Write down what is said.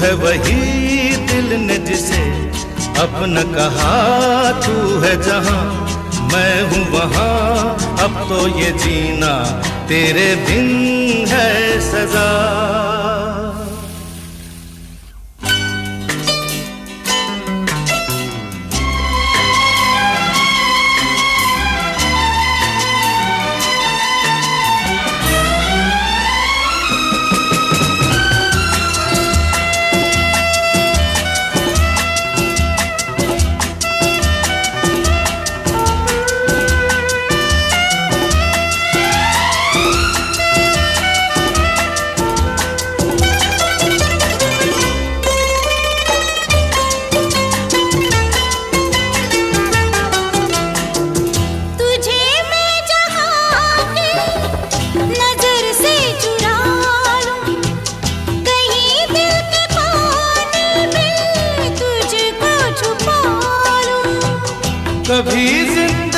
है वही दिल ने जिसे अपना कहा, तू है जहां मैं हूँ वहां, अब तो ये जीना तेरे बिन है सजा। कभी जिंदगी